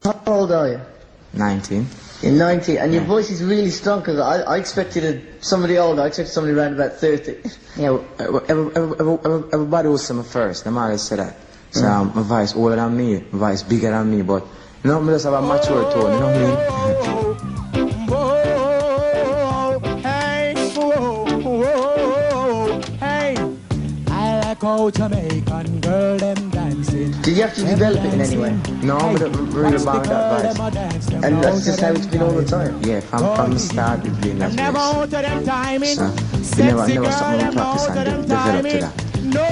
How old are you? 19. You're 19, and your voice is really strong, because I expected somebody older. I expected somebody around about 30. Yeah, everybody will say me first. Them always say that. So my voice older than me, my voice bigger than me, but you know, me just have a mature tone, you know what I mean? Jamaican girl them dancing. Did you have to develop it in any way? No, but really about that voice. And that's just how it's been all the time? Yeah, from the start we've been like this. So, we never something we practice and develop to that.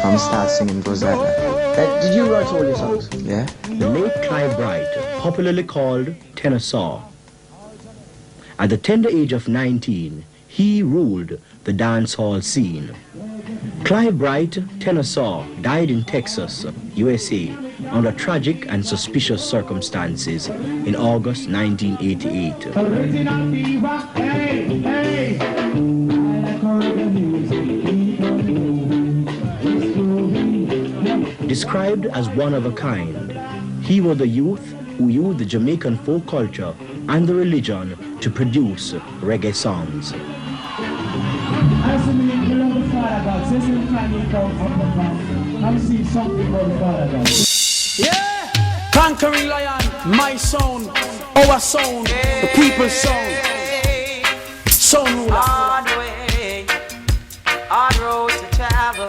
From the start singing goes like that. Did you write all your songs? Yeah. The late Clive Bright, popularly called TENOR. At the tender age of 19, he ruled the dance hall scene. Clive Bright, TENOR, died in Texas, USA, under tragic and suspicious circumstances in August 1988. Described as one of a kind, he was the youth who used the Jamaican folk culture and the religion to produce reggae songs. Yeah! Conquering lion, my sound, our sound, the people's sound. Sound ruler. Hard way, hard road to travel.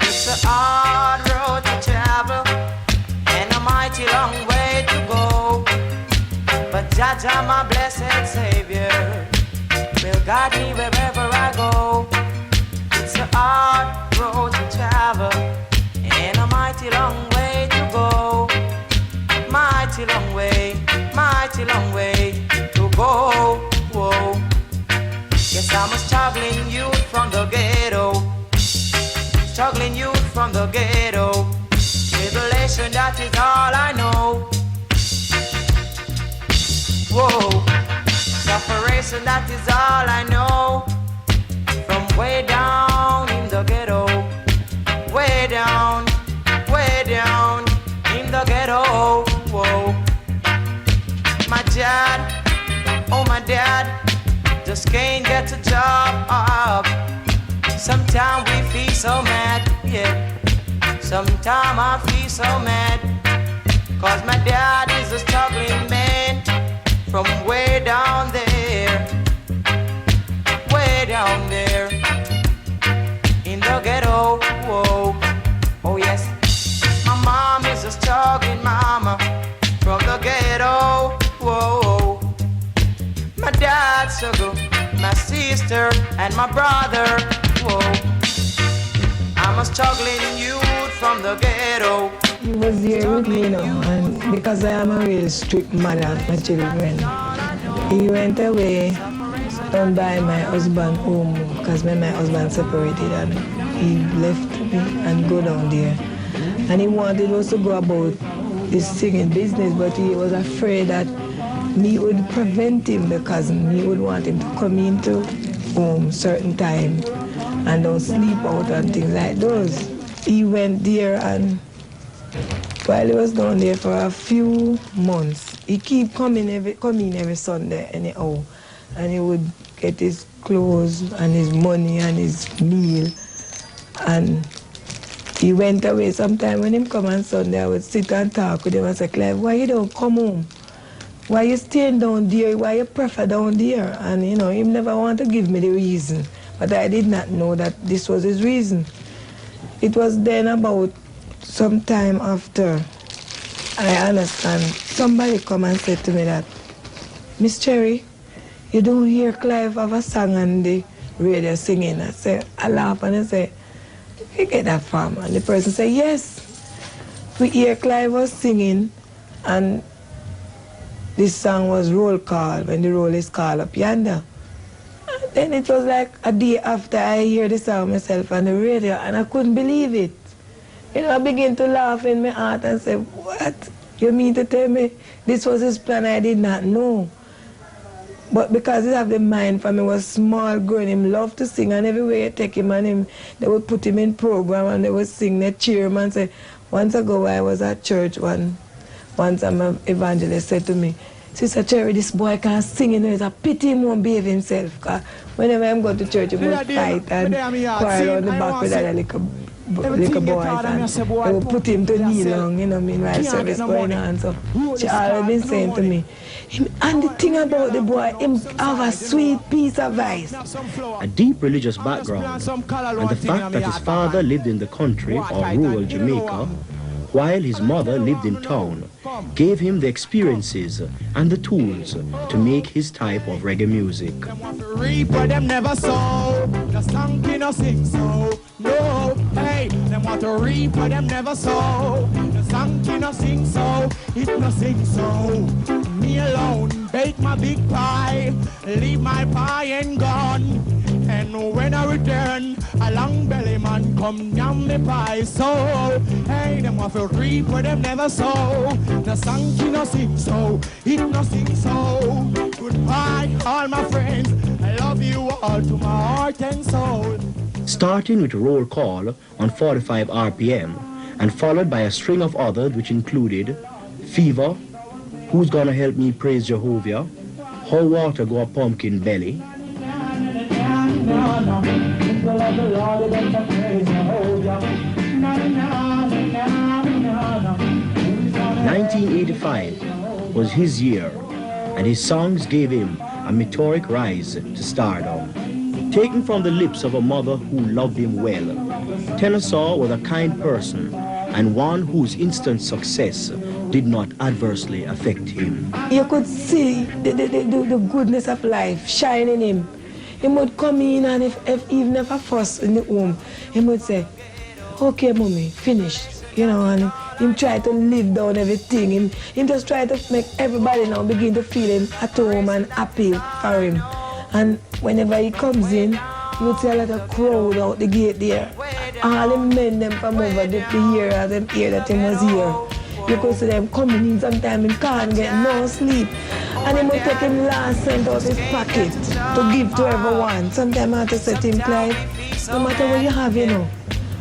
It's a hard road to travel, and a mighty long way to go. But Jaja, my blessed Savior, will guide me wherever I go. It's a hard road to travel, and a mighty long way to go. Mighty long way to go. Whoa. Yes, I'm a struggling youth from the ghetto. Struggling youth from the ghetto. Tribulation, that is all I know. Whoa. Separation, that is all I know. From way down in the ghetto. Way down in the ghetto. Whoa. My dad, oh my dad, just can't get a job. Sometimes we feel so mad, yeah. Sometimes I feel so mad, cause my dad is a struggling man from way down there in the ghetto. Whoa. Oh yes, my mom is a struggling mama from the ghetto. Whoa. My dad struggle, my sister and my brother. Whoa. I'm a struggling youth from the ghetto. He was here with me now, and because I am a real strict mother of my children, he went away down by my husband's home because when my husband separated and he left me and go down there. And he wanted us to go about his singing business, but he was afraid that me would prevent him because me would want him to come into home certain time and don't sleep out and things like those. He went there, and while he was down there for a few months, he keep coming every Sunday anyhow, and he would get his clothes and his money and his meal, and he went away. Sometime when he come on Sunday, I would sit and talk with him and say, Clive, why you don't come home? Why you staying down there? Why you prefer down there? And you know, he never want to give me the reason, but I did not know that this was his reason. It was then about some time after I understand, somebody come and said to me that, Miss Cherry, you don't hear Clive have a song on the radio singing. I laugh and I say, you get that from? And the person said, yes. We hear Clive was singing, and this song was roll call, when the roll is called up yonder. And then it was like a day after I hear the song myself on the radio, and I couldn't believe it. You know, I began to laugh in my heart and say, what? You mean to tell me this was his plan? I did not know. But because he have the mind from he was small growing, him loved to sing, and everywhere you take him and him, they would put him in program and they would sing, they cheer him and say, once ago I was at church one Once an evangelist said to me, Sister Cherry, this boy can't sing, you know, it's a pity he won't behave himself. Cause whenever I'm going to church, he must fight and quarrel on the back with other little boys. And they will put him to kneel down, you know, meanwhile service going on. So she always been saying to me, and the thing about the boy, him have a sweet piece of advice. A deep religious background and the fact that his father lived in the country or rural Jamaica while his mother lived in town gave him the experiences and the tools to make his type of reggae music. Reap where them never sow. The song no sing so. No, hey, them want to reap where them never sow. The song no sing so. It no sing so. Me alone bake my big pie, leave my pie and gone. And when I return, a long belly man come down the pie. So, hey, them want to reap where them never sow. The song no sing so. It no sing so. Goodbye, all my friends. I love you all to my heart and soul. Starting with roll call on 45 RPM and followed by a string of others which included Fever, Who's Gonna Help Me Praise Jehovah, How Water Go a Pumpkin Belly, 1985 was his year, and his songs gave him a meteoric rise to stardom. Taken from the lips of a mother who loved him well, TENOR was a kind person and one whose instant success did not adversely affect him. You could see the goodness of life shine in him. He would come in and even if a fuss in the home, he would say, okay, mommy, finished. You know, and him try to live down everything. Him just try to make everybody now begin to feel him at home and happy for him. And whenever he comes in, you would see a lot of crowd out the gate there. All the men them from over the hear as them hear that he was here. You could see them coming in sometime, he can't get no sleep. And he would take him last cent out his pocket to give to everyone. Sometimes I have to set him like, no matter what you have, you know,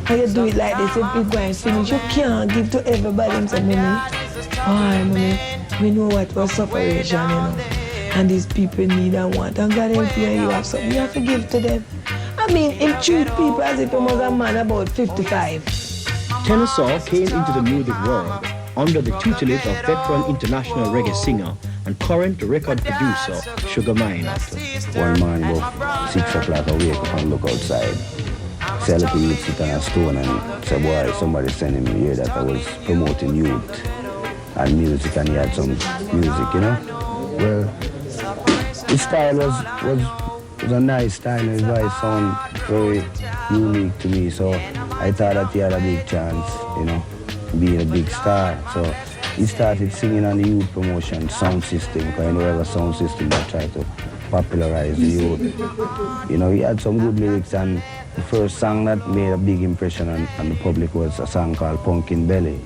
and you do it like this, if you go and finish, you can't give to everybody. Him say, mommy, why, mommy, we know what was separation, you know. And these people need and want. And God help you and you have something, you have to give to them. I mean, he treat people as if he was a man about 55. TENOR came into the music world under the tutelage of veteran international reggae singer and current record producer Sugar Minott. One morning about 6 o'clock I wake up and look outside. See a little youth sit on a stone and say, boy, somebody sending me here that I was promoting youth and music, and he had some music, you know. Well, his style was a nice style, his voice sounded very unique to me, so I thought that he had a big chance, you know, being a big star. So he started singing on the youth promotion sound system, because you know we have a sound system that try to popularize the youth. You know, he had some good lyrics, and the first song that made a big impression on the public was a song called Pumpkin Belly,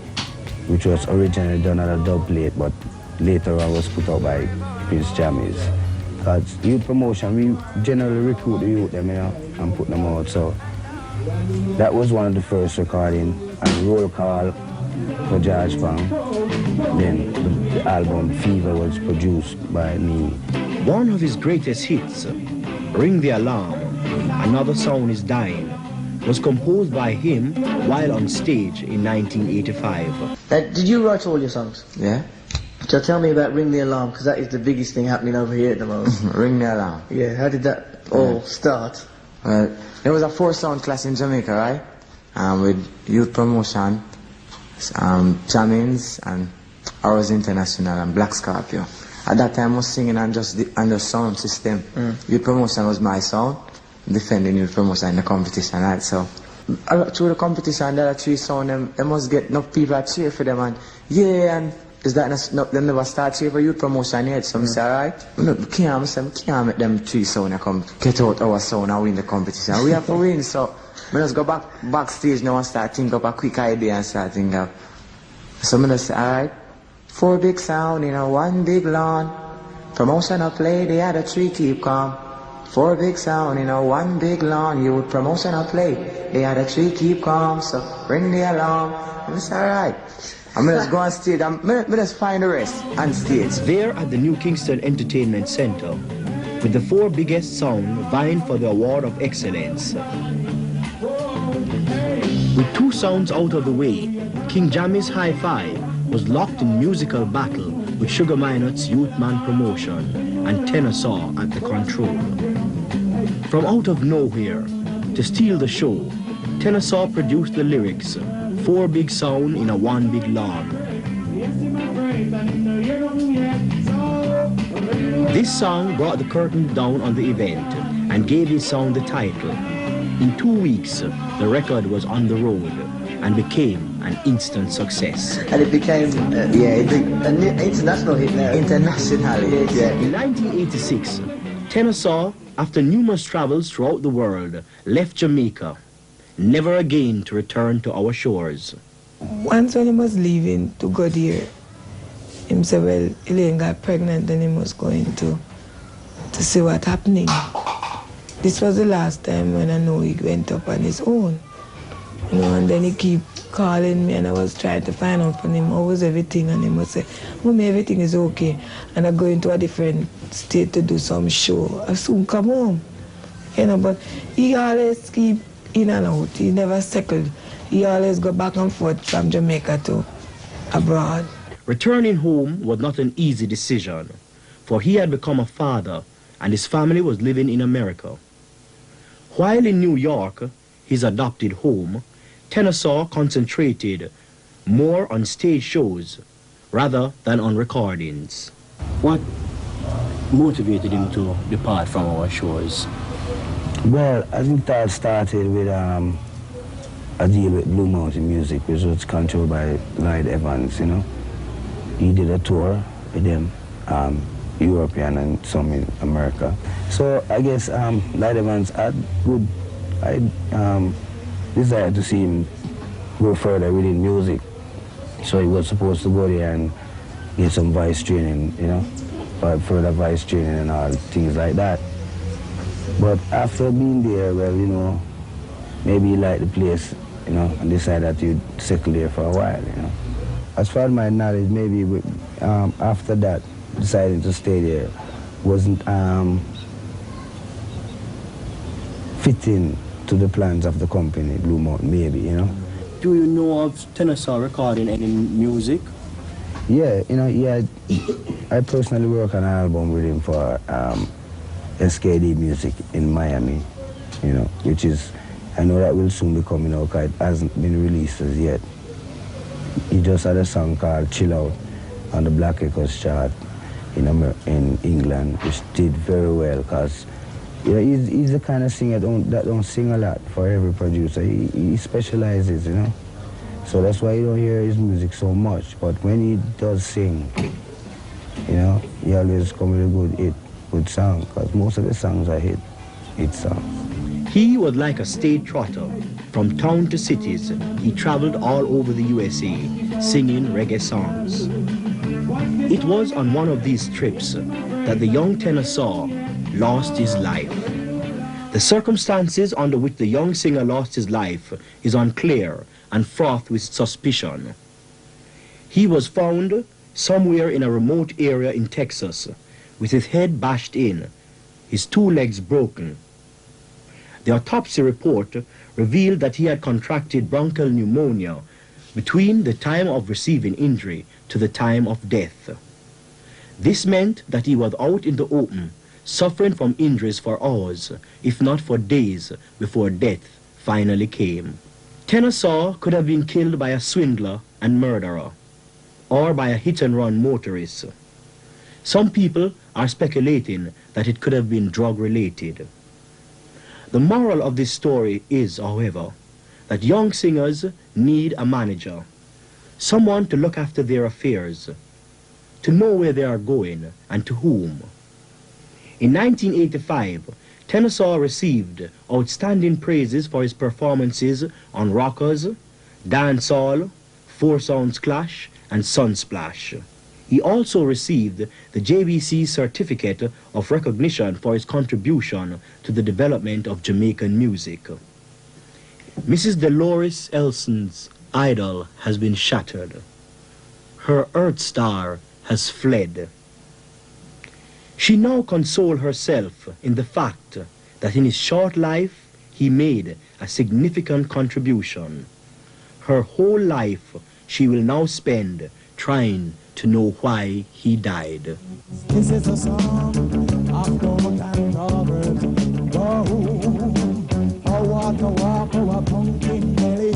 which was originally done on a dub plate, but later on was put out by Prince Jammies. Because youth promotion, we generally recruit the youth them, you know, and put them out. So that was one of the first recording, and roll call for George Fang. Then the album Fever was produced by me. One of his greatest hits, Ring the Alarm, Another Sound is Dying, was composed by him while on stage in 1985. Did you write all your songs? Yeah? So tell me about Ring the Alarm, because that is the biggest thing happening over here at the moment. Ring the Alarm. Yeah, how did that all start? Well, there was a 4-sound class in Jamaica, right? With youth promotion, Jammins, and Ours International, and Black Scorpio. At that time I was singing on just sound system. Youth promotion was my sound, defending youth promotion in the competition, right? So through the competition, there are 3 sound, they must get enough people to cheer for them, and yeah, and is that they never start cheer for youth promotion yet? So I say, alright, we can't make them 3 sound come get out our sound and win the competition. We have to win, so we just go backstage now and start think up a quick idea and start thinking up. So I just say, alright, 4 big sound in a 1 big lawn. Promotion or play, the other 3 keep calm. 4 big sound in a 1 big lawn. You would promotion or play, the other 3 keep calm. So ring the alarm. And it's alright. I'm going to go on stage. I'm just find the rest on stage. There at the New Kingston Entertainment Center, with the 4 biggest sound vying for the award of excellence. With 2 sounds out of the way, King Jammy's Hi-Fi was locked in musical battle with Sugar Minot's Youth Man Promotion and Tenor Saw at the control. From out of nowhere, to steal the show, Tenor Saw produced the lyrics, 4 big sound in a 1 big lawn. This song brought the curtain down on the event and gave his sound the title. In 2 weeks, the record was on the road and became an instant success. And it became an international hit now. International hit, yeah. In 1986, Tenor Saw, after numerous travels throughout the world, left Jamaica, never again to return to our shores. Once when he was leaving to go there, he said, well, Elaine got pregnant and he was going to see what's happening. This was the last time when I know he went up on his own. You know, and then he keep calling me and I was trying to find out from him how was everything, and he would say, Mommy, everything is okay. And I'm going to a different state to do some show. I soon come home. You know, but he always keep in and out. He never settled. He always go back and forth from Jamaica to abroad. Returning home was not an easy decision, for he had become a father and his family was living in America. While in New York, his adopted home, Tenor Saw concentrated more on stage shows rather than on recordings. What motivated him to depart from our shores? Well, I think that started with a deal with Blue Mountain Music, which was controlled by Lloyd Evans, you know. He did a tour with them, European and some in America. So I guess Lloyd Evans had good, desire to see him go further within music. So he was supposed to go there and get some voice training, you know, further voice training and all things like that. But after being there, well, you know, maybe he liked the place, you know, and decided that you'd settle there for a while, you know. As far as my knowledge, maybe after that, deciding to stay there wasn't fitting to the plans of the company, Blue Mountain, maybe, you know. Do you know of Tenor Saw recording any music? Yeah, you know, yeah, I personally work on an album with him for SKD Music in Miami, you know, which is, I know that will soon be coming out because it hasn't been released as yet. He just had a song called Chill Out on the Black Echoes chart in England, which did very well because, you know, he's the kind of singer that don't sing a lot for every producer. He specializes, you know. So that's why you don't hear his music so much. But when he does sing, you know, he always come with a good song, because most of the songs are hit songs. He was like a stage trotter. From town to cities, he traveled all over the USA, singing reggae songs. It was on one of these trips that the young Tenor Saw lost his life. The circumstances under which the young singer lost his life is unclear and fraught with suspicion. He was found somewhere in a remote area in Texas with his head bashed in, his 2 legs broken. The autopsy report revealed that he had contracted bronchial pneumonia between the time of receiving injury to the time of death. This meant that he was out in the open, suffering from injuries for hours, if not for days, before death finally came. Tenor Saw could have been killed by a swindler and murderer, or by a hit-and-run motorist. Some people are speculating that it could have been drug-related. The moral of this story is, however, that young singers need a manager, someone to look after their affairs, to know where they are going and to whom. In 1985, Tenor Saw received outstanding praises for his performances on Rockers, Dancehall, Four Sounds Clash, and Sunsplash. He also received the JVC Certificate of Recognition for his contribution to the development of Jamaican music. Mrs. Dolores Elson's idol has been shattered. her earth star has fled. She now consoled herself in the fact that in his short life he made a significant contribution. Her whole life she will now spend trying to know why he died. This is a song of gold and Proverbs. Go, oh, walk, oh, a pumpkin belly.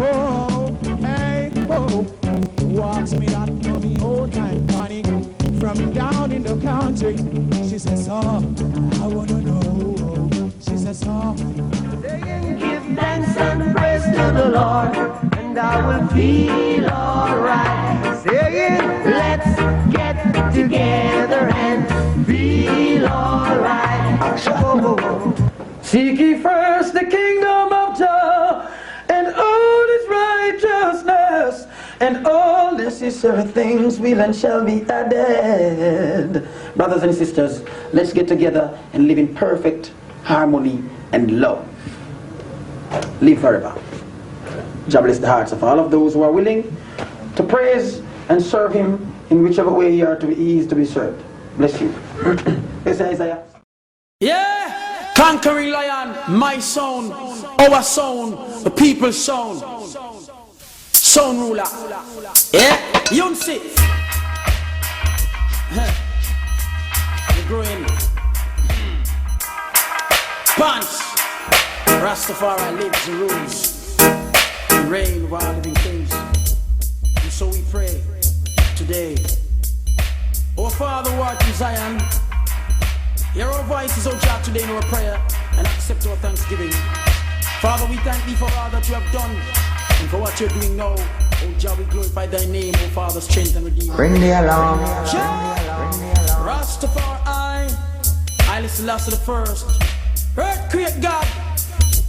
Oh, hey, oh, walks me that for me old time money from down in the country. She says, oh, I wanna know. She says, oh, saying, give thanks and praise to the Lord, and I will feel alright. Saying, let's get together and feel alright. Seek ye first the kingdom of Jah and all his righteousness, and all necessary things will and shall be added. Brothers and sisters, let's get together and live in perfect harmony and love. Live forever. Jah bless the hearts of all of those who are willing to praise and serve him in whichever way he is to be served. Bless you. Yes, Isaiah. Yeah! Conquering lion, my sound, our sound, the people's sound. Sound ruler. Yeah? Yunsi. You're growing. Punch. Rastafari lives and rules. The reign of all living things. And so we pray today. Our Father who art in Zion, hear our voices, O Jah, today in our prayer, and accept our thanksgiving. Father, we thank thee for all that you have done, and for what you're doing now. O Jah, we glorify thy name, O Father, strength and redeemer. Bring the alarm. Rastafari, I listen last to the first. Earth create God.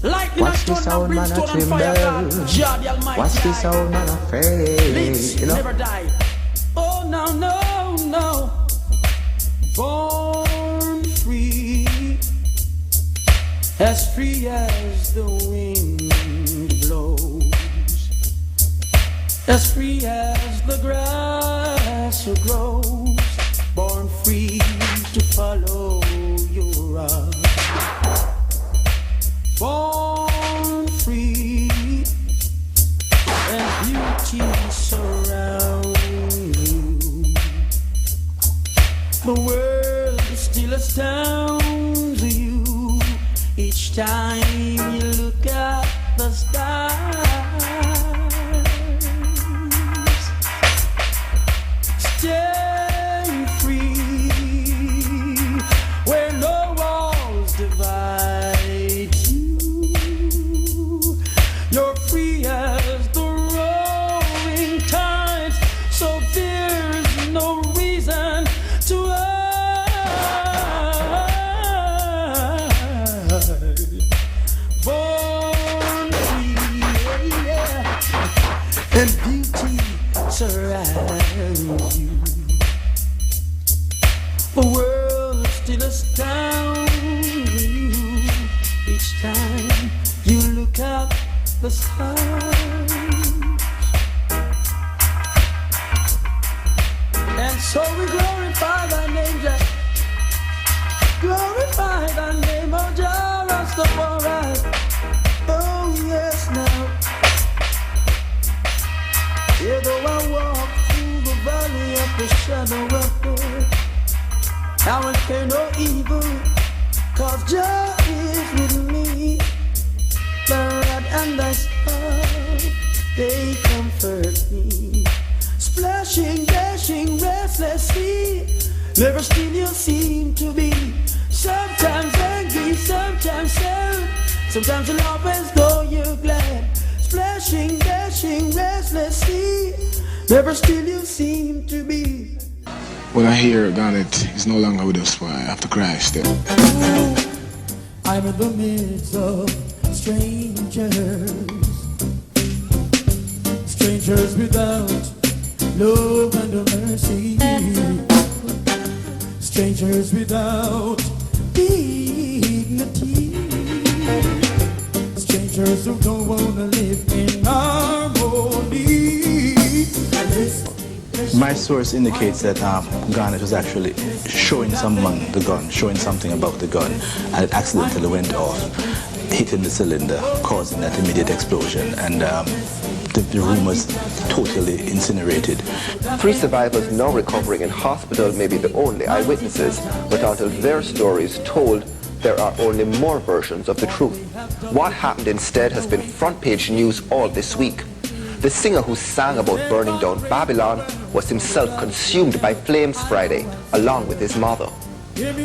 Lightning Watch and this thunder, old man a brimstone and fire God. tremble. Jah the Almighty. Watch this old man afraid. Lives, You know? never die. Oh no, no, no. Born free as the wind blows, as free as the grass grows, born free to follow your route. Born free and beauty surround you. The world still astounds you each time you look at the stars. Stay free where no walls divide you. You're free as the roaring tides, so there's no reason to born free, yeah. And beauty surrounds you. The world still astounds you each time you look up the stars. And so we glorify thy name, Jah. Glorify thy name, oh Jah Rastafari. Oh yes, now. Yeah, though I walk through the valley of the shadow of death, I will fear no evil, 'cause Jah is with me. The rod and thy staff, they comfort me. Splashing, dashing, restless sea, never still you seem to be. Sometimes angry, sometimes sad, sometimes you laugh as though you're glad. Splashing, dashing, restless sea, never still you seem to be. When I hear Garnet is no longer with us after Christ. I'm in the midst of strangers, strangers without love and mercy, strangers without dignity, strangers who don't want to live in harmony. And this source indicates that Garnet was actually showing someone the gun, showing something about the gun, and it accidentally went off, hitting the cylinder, causing that immediate explosion, and the room was totally incinerated. 3 survivors now recovering in hospital may be the only eyewitnesses, but until their story is told, there are only more versions of the truth. What happened instead has been front-page news all this week. The singer who sang about burning down Babylon was himself consumed by flames Friday, along with his mother.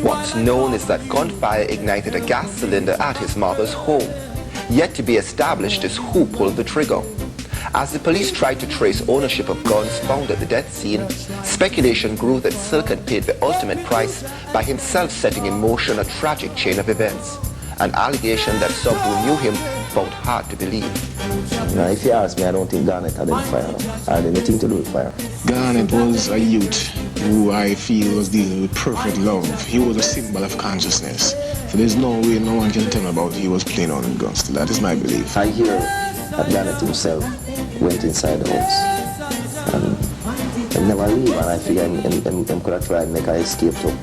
What's known is that gunfire ignited a gas cylinder at his mother's home. Yet to be established is who pulled the trigger. As the police tried to trace ownership of guns found at the death scene, speculation grew that Silk had paid the ultimate price by himself setting in motion a tragic chain of events. An allegation that some who knew him found hard to believe. Now, if you ask me, I don't think Garnet had any fire. I had anything to do with fire. Garnet was a youth who I feel was dealing with perfect love. He was a symbol of consciousness. So there's no way no one can tell me about he was playing on with guns. That is my belief. I hear that Garnet himself went inside the house and never leave, and I figure I could have tried to make an escape too.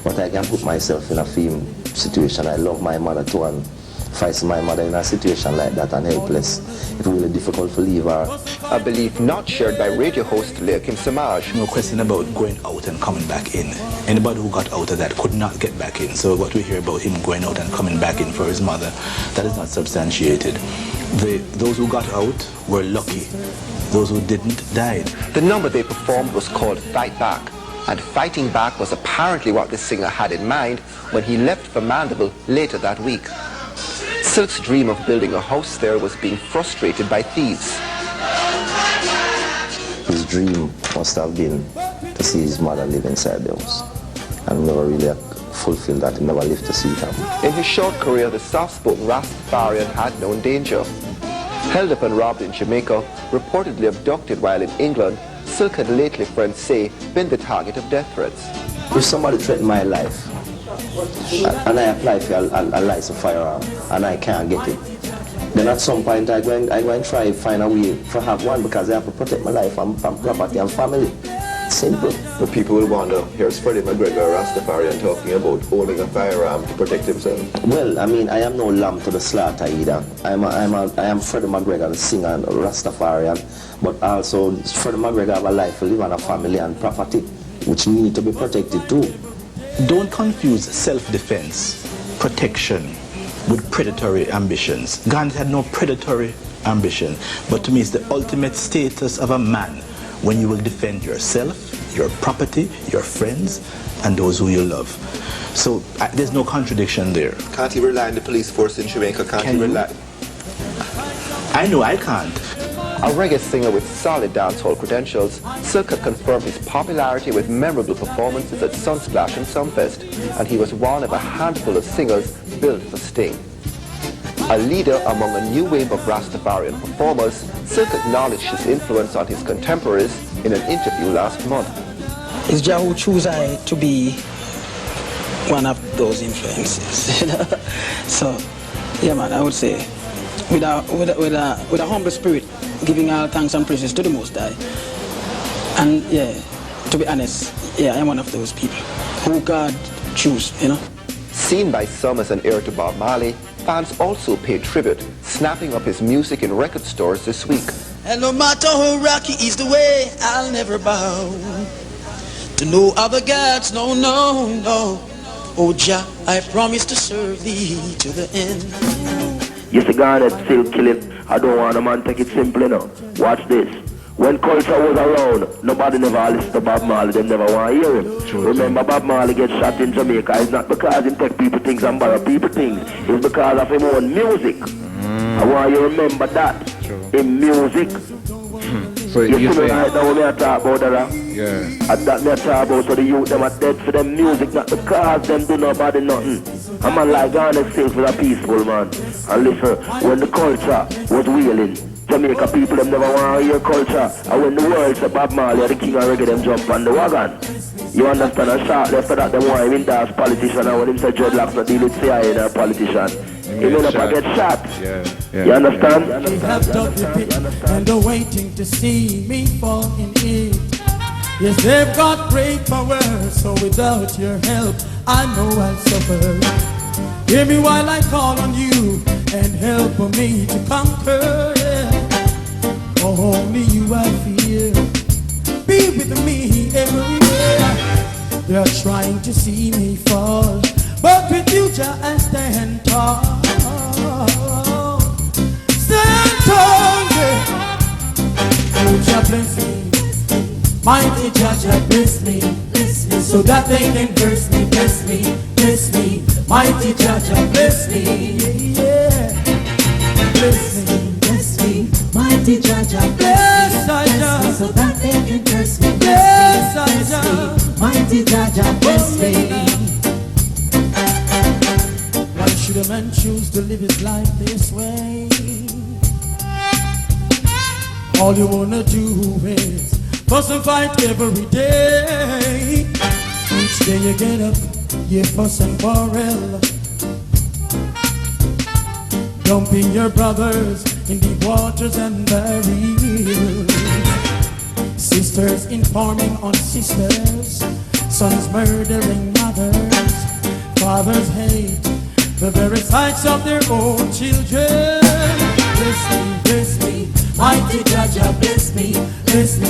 But I can put myself in a film situation. I love my mother too, and fight my mother in a situation like that and helpless. It's really difficult to leave her. A belief not shared by radio host Leakim Samaj. No question about going out and coming back in. Anybody who got out of that could not get back in. So what we hear about him going out and coming back in for his mother, that is not substantiated. Those who got out were lucky. Those who didn't died. The number they performed was called Fight Back. And fighting back was apparently what the singer had in mind when he left for Mandeville later that week. Silk's dream of building a house there was being frustrated by thieves. His dream must have been to see his mother live inside the house. And never really fulfilled that. He never lived to see them. In his short career, the soft-spoken Rastafarian had known danger. Held up and robbed in Jamaica, reportedly abducted while in England, Silk had lately, friends say, been the target of death threats. If somebody threatened my life, and I apply for a license firearm, and I can't get it, then at some point I go and try to find a way to have one, because I have to protect my life and property and family. Simple. But people will wonder, here's Freddie McGregor, Rastafarian, talking about holding a firearm to protect himself. Well, I mean, I am no lamb to the slaughter either. I am Freddie McGregor, the singer and Rastafarian, but also Freddie McGregor have a life to live and a family and property, which need to be protected too. Don't confuse self-defense, protection, with predatory ambitions. Garnet had no predatory ambition, but to me it's the ultimate status of a man when you will defend yourself, your property, your friends, and those who you love. So there's no contradiction there. Can't he rely on the police force in Jamaica? Can't he rely? I know I can't. A reggae singer with solid dancehall credentials, Silk had confirmed his popularity with memorable performances at Sunsplash and Sunfest, and he was one of a handful of singers built for Sting. A leader among a new wave of Rastafarian performers, Silk acknowledged his influence on his contemporaries in an interview last month. It's Jah who chose I to be one of those influences. So, yeah man, I would say, with a humble spirit, giving all thanks and praises to the Most High. And yeah, to be honest, yeah, I'm one of those people who God chose, you know. Seen by some as an heir to Bob Marley, fans also paid tribute, snapping up his music in record stores this week. And no matter how rocky is the way, I'll never bow to no other gods, no, no, no. Oh Jah, I promise to serve thee to the end. You see Garnet still killing. I don't want a man take it simple, you know. Watch this. When culture was around, nobody never listened to Bob Marley, they never want to hear him. True, remember, Bob Marley gets shot in Jamaica. It's not because he take people things and borrow people things. It's because of his own music. I want you to remember that. True. In music. So you see me right now when I talk about that? Yeah. At that me I talk about, so the youth them are dead for them music, not because them do nobody nothing. A man like Garnet still for a peaceful man. And listen, when the culture was wheeling, Jamaica people them never want to hear culture. And when the world said Bob Marley the king of reggae, them jump on the wagon. You understand? And shortly after that, them want him in as politician. And when him say dreadlocks not deal with CIA and a politician, he will never get shot. You understand? We have dug the pit and are waiting to see me fall in it. Yes, they've got great power, so without your help, I know I'll suffer. Hear me while I call on you, and help me to conquer, yeah. Only you I fear. Be with me everywhere. They're trying to see me fall, but with you, Jah, I stand tall. Stand tall, yeah. Oh, Jah bless me. Mighty Jah bless me, so that they can curse me, bless me, bless me. Mighty Jah bless me, yeah. Bless me, bless me. Mighty Jah bless me, so that they can curse me, bless me. Mighty Jah bless me. Why should a man choose to live his life this way? All you wanna do is fuss and fight every day. Each day you get up, you fuss and quarrel, dumping your brothers in deep waters and barrels. Sisters informing on sisters, sons murdering mothers, fathers hate the very sights of their own children. Bless me, mighty Jah bless me,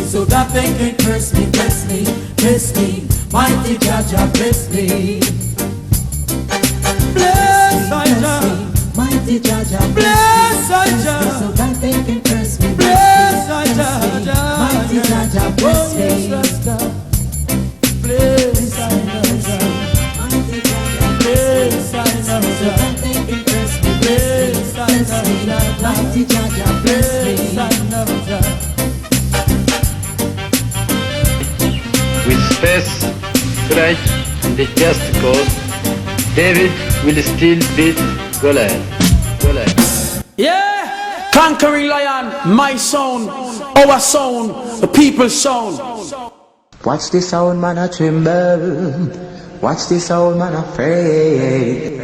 so that they can curse me, bless me, mighty Jah bless me. Bless Jah, mighty Jah bless Jah, so that they can curse me, bless Jah, mighty Jah bless me. Bless Jah, mighty Jah bless Jah, so that they can curse me, bless Jah, mighty Jah bless me. With space, courage, and the just cause, David will still beat Goliath. Yeah! Conquering lion, my sound, our sound, the people's sound. Watch this old man a tremble. Watch this old man afraid.